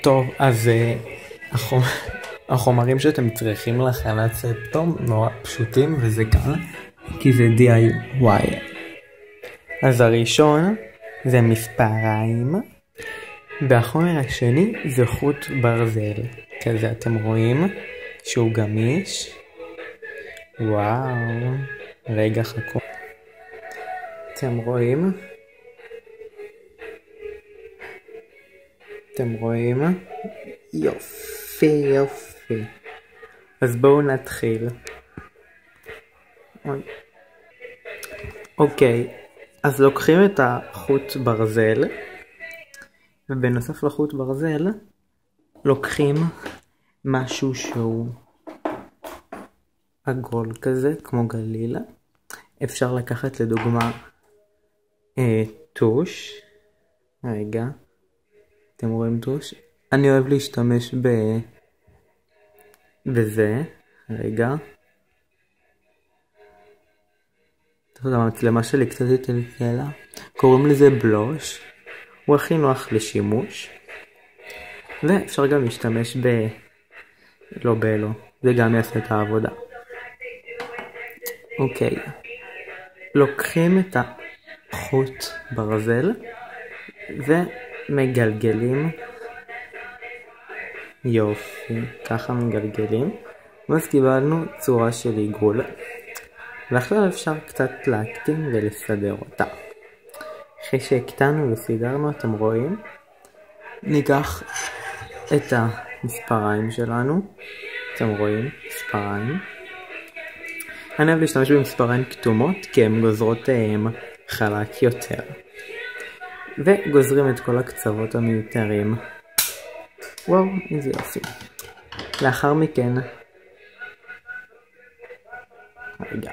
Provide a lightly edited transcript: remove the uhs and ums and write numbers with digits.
טוב, אז החומרים שאתם צריכים להכנת סרטון נורא פשוטים וזה קל, כי זה DIY. אז הראשון זה מספריים, והחומר השני זה חוט ברזל. כזה אתם רואים שהוא גמיש. וואו, רגע חכו. אתם רואים? יופי. אז בואו נתחיל. אוקיי, אז לוקחים את החוט ברזל, ובנוסף לחוט ברזל לוקחים משהו שהוא עגול כזה, כמו גליל. אפשר לקחת לדוגמה טוש. רגע, אתם רואים טוש? אני אוהב להשתמש בזה. רגע, המצלמה שלי קצת יותר קלה. קוראים לזה בלוש. הוא הכי נוח לשימוש, ואפשר גם להשתמש לא באלו, זה גם יעשה את העבודה. אוקיי, לוקחים את החוט ברזל ומגלגלים. יופי, ככה מגלגלים, ואז קיבלנו צורה של עיגול, ועכשיו אפשר קצת להקטין ולסדר אותה. אחרי שהקטנו וסידרנו, אתם רואים, ניקח את המספריים שלנו. אתם רואים, מספריים. אני אוהב להשתמש במספריים כתומות, כי הן גוזרות חלק יותר. וגוזרים את כל הקצוות המיותרים. וואו, איזה יופי. לאחר מכן, רגע.